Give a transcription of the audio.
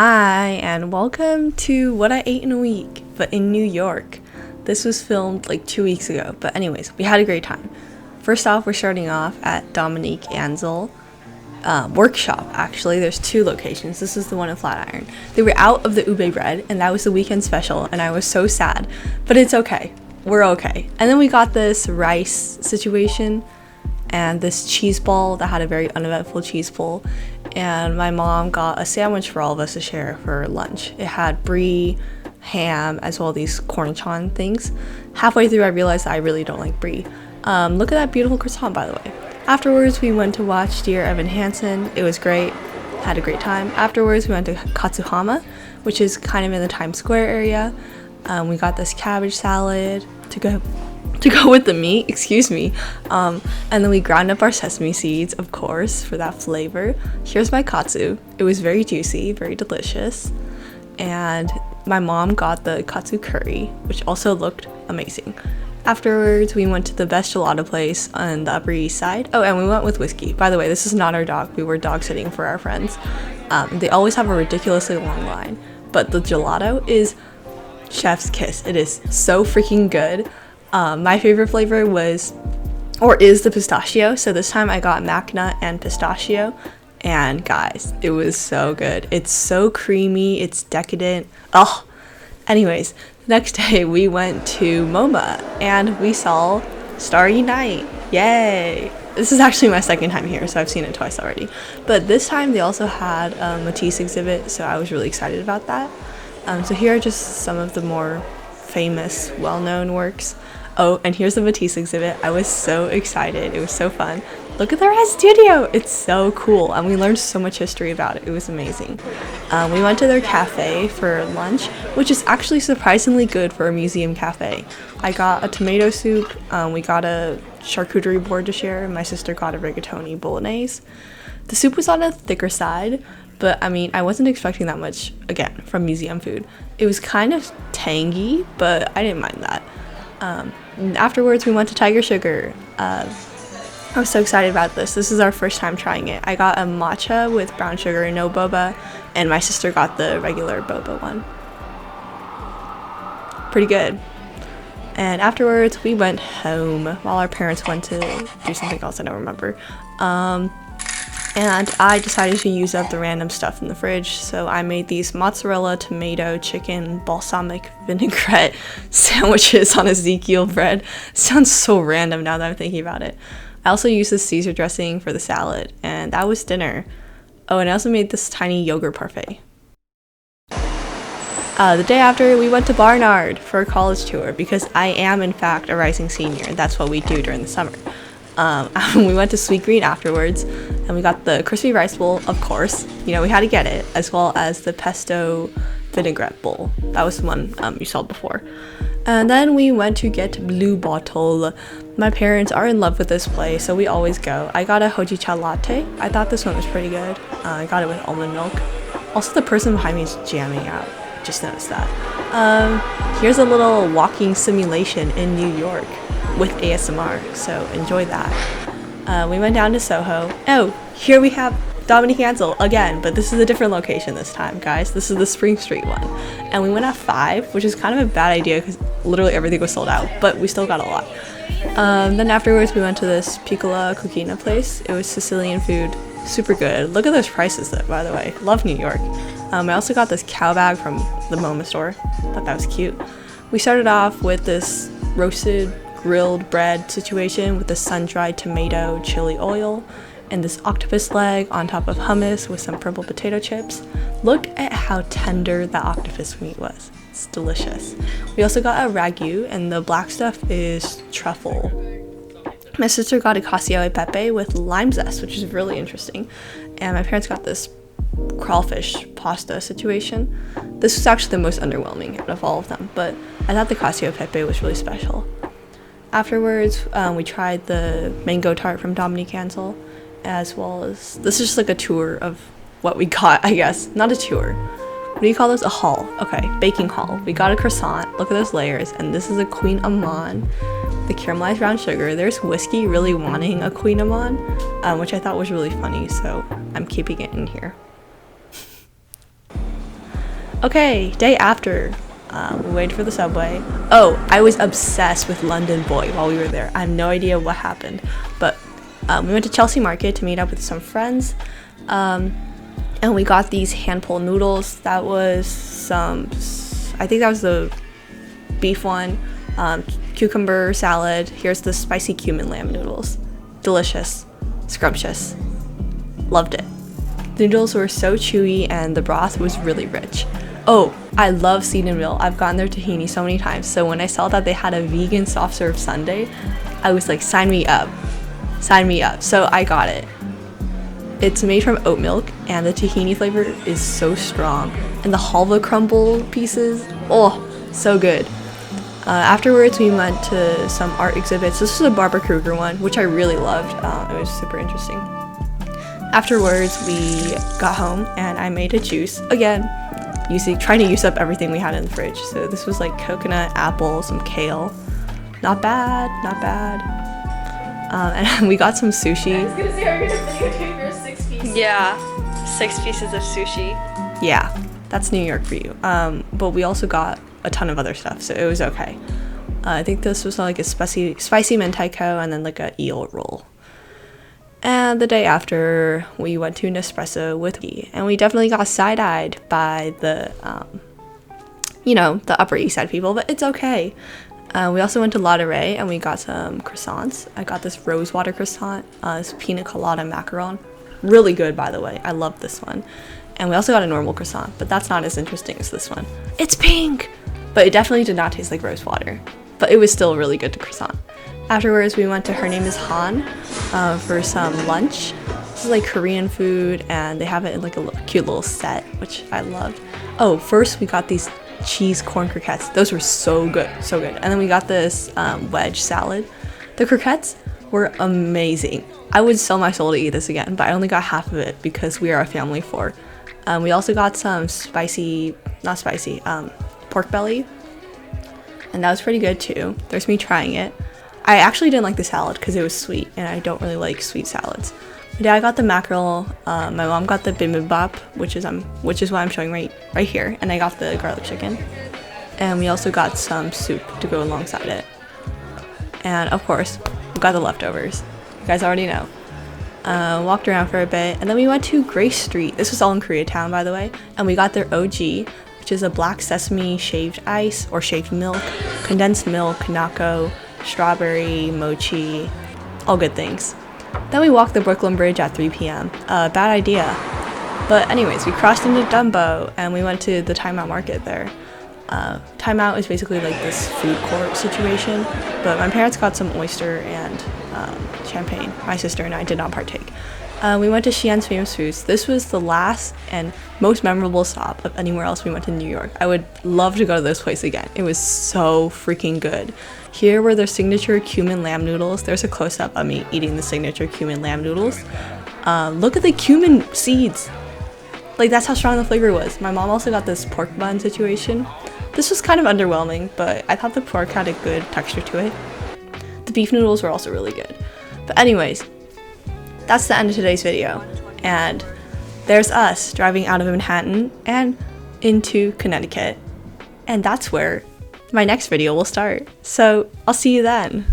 Hi, and welcome to What I Ate in a Week, but in New York. This was filmed like 2 weeks ago, but anyways, we had a great time. First off, we're starting off at Dominique Ansel workshop. Actually, there's two locations. This is the one in Flatiron. They were out of the ube bread, and that was the weekend special, and I was so sad, but it's okay. We're okay. And then we got this rice situation and this cheese ball that had a very uneventful cheese bowl, and my mom got a sandwich for all of us to share for lunch. It had brie, ham, as well as these cornichon things. Halfway through I realized that I really don't like brie. Look at that beautiful croissant, by the way. Afterwards we went to watch Dear Evan Hansen. It was great, had a great time. Afterwards we went to Katsuhama, which is kind of in the Times Square area. We got this cabbage salad to go with the meat, excuse me. And then we ground up our sesame seeds, of course, for that flavor. Here's my katsu. It was very juicy, very delicious. And my mom got the katsu curry, which also looked amazing. Afterwards, we went to the best gelato place on the Upper East Side. Oh, and we went with whiskey. By the way, this is not our dog. We were dog sitting for our friends. They always have a ridiculously long line, but the gelato is chef's kiss. It is so freaking good. My favorite flavor is the pistachio, so this time I got mac nut and pistachio, and guys, it was so good. It's so creamy, it's decadent. Oh, anyways, the next day we went to MoMA and we saw Starry Night. Yay! This is actually my second time here, so I've seen it twice already, but this time they also had a Matisse exhibit, so I was really excited about that. So here are just some of the more famous, well-known works. Oh, and here's the Matisse exhibit. I was so excited. It was so fun. Look at the Red Studio. It's so cool, and we learned so much history about it. It was amazing. We went to their cafe for lunch, which is actually surprisingly good for a museum cafe. I got a tomato soup. We got a charcuterie board to share. My sister got a rigatoni bolognese. The soup was on a thicker side, but I mean, I wasn't expecting that much, again, from museum food. It was kind of tangy, but I didn't mind that. Afterwards, we went to Tiger Sugar. I was so excited about this. This is our first time trying it. I got a matcha with brown sugar and no boba, and my sister got the regular boba one. Pretty good. And afterwards, we went home while our parents went to do something else I don't remember. And I decided to use up the random stuff in the fridge, so I made these mozzarella, tomato, chicken, balsamic vinaigrette sandwiches on Ezekiel bread. Sounds so random now that I'm thinking about it. I also used this Caesar dressing for the salad, and that was dinner. Oh, and I also made this tiny yogurt parfait. The day after, we went to Barnard for a college tour, because I am, in fact, a rising senior. That's what we do during the summer. We went to Sweet Green afterwards, and we got the crispy rice bowl, of course. You know, we had to get it, as well as the pesto vinaigrette bowl. That was the one you saw before. And then we went to get Blue Bottle. My parents are in love with this place, so we always go. I got a hojicha latte. I thought this one was pretty good. I got it with almond milk. Also, the person behind me is jamming out. Just noticed that. Here's a little walking simulation in New York with ASMR, so enjoy that. We went down to Soho. Oh, here we have Dominique Ansel again, but this is a different location this time, guys. This is the Spring Street one. And we went at 5, which is kind of a bad idea because literally everything was sold out, but we still got a lot. Then afterwards, we went to this Piccola Cucina place. It was Sicilian food, super good. Look at those prices though, by the way. Love New York. I also got this cow bag from the MoMA store. Thought that was cute. We started off with this roasted grilled bread situation with the sun-dried tomato chili oil and this octopus leg on top of hummus with some purple potato chips. Look at how tender the octopus meat was. It's delicious. We also got a ragu, and the black stuff is truffle. My sister got a cacio e pepe with lime zest, which is really interesting, and my parents got this crawfish pasta situation. This was actually the most underwhelming out of all of them, but I thought the cacio e pepe was really special. Afterwards, we tried the mango tart from Dominique Ansel, as well as, this is just like a tour of what we got, I guess. Not a tour. What do you call this? A haul. Okay, baking haul. We got a croissant. Look at those layers. And this is a Queen Amman, the caramelized brown sugar. There's whiskey really wanting a Queen Amman, which I thought was really funny, so I'm keeping it in here. Okay, day after. We waited for the subway. Oh, I was obsessed with London Boy while we were there. I have no idea what happened, but we went to Chelsea Market to meet up with some friends, and we got these hand pulled noodles. That was I think that was the beef one, cucumber salad. Here's the spicy cumin lamb noodles. Delicious, scrumptious. Loved it. The noodles were so chewy and the broth was really rich. Oh, I love Seedonville. I've gotten their tahini so many times. So when I saw that they had a vegan soft serve sundae, I was like, sign me up. Sign me up. So I got it. It's made from oat milk and the tahini flavor is so strong. And the halva crumble pieces, oh, so good. Afterwards, we went to some art exhibits. This was a Barbara Kruger one, which I really loved. It was super interesting. Afterwards, we got home and I made a juice. Again, trying to use up everything we had in the fridge. So this was like coconut, apple, some kale. Not bad, not bad. And we got some sushi. I was gonna say, are you gonna videotape your 6 pieces? Yeah, 6 pieces of sushi. Yeah, that's New York for you. But we also got a ton of other stuff, so it was okay. I think this was like a spicy mentaiko and then like a eel roll. And the day after, we went to Nespresso with me, and we definitely got side-eyed by the, the Upper East Side people, but it's okay. We also went to La Durée, and we got some croissants. I got this rosewater croissant, this pina colada macaron. Really good, by the way. I love this one. And we also got a normal croissant, but that's not as interesting as this one. It's pink! But it definitely did not taste like rosewater. But it was still really good to croissant. Afterwards, we went to Her Name is Han for some lunch. This is like Korean food, and they have it in like a cute little set, which I loved. Oh, first we got these cheese corn croquettes. Those were so good, so good. And then we got this wedge salad. The croquettes were amazing. I would sell my soul to eat this again, but I only got half of it because we are a family of 4. We also got some pork belly, and that was pretty good too. There's me trying it. I actually didn't like the salad because it was sweet, and I don't really like sweet salads. My dad got the mackerel, my mom got the bibimbap, which is what I'm showing right here, and I got the garlic chicken. And we also got some soup to go alongside it. And of course, we got the leftovers. You guys already know. Walked around for a bit, and then we went to Grace Street. This was all in Koreatown, by the way, and we got their OG, which is a black sesame shaved ice or shaved milk, condensed milk, nako, strawberry, mochi, all good things. Then we walked the Brooklyn Bridge at 3 p.m. Bad idea. But anyways, we crossed into Dumbo and we went to the Time Out Market there. Time Out is basically like this food court situation, but my parents got some oyster and champagne. My sister and I did not partake. We went to Xi'an's Famous Foods. This was the last and most memorable stop of anywhere else we went in New York. I would love to go to this place again. It was so freaking good. Here were their signature cumin lamb noodles. There's a close-up of me eating the signature cumin lamb noodles. Look at the cumin seeds. Like, that's how strong the flavor was. My mom also got this pork bun situation. This was kind of underwhelming, but I thought the pork had a good texture to it. The beef noodles were also really good. But anyways, that's the end of today's video. And there's us driving out of Manhattan and into Connecticut. And that's where my next video will start. So I'll see you then.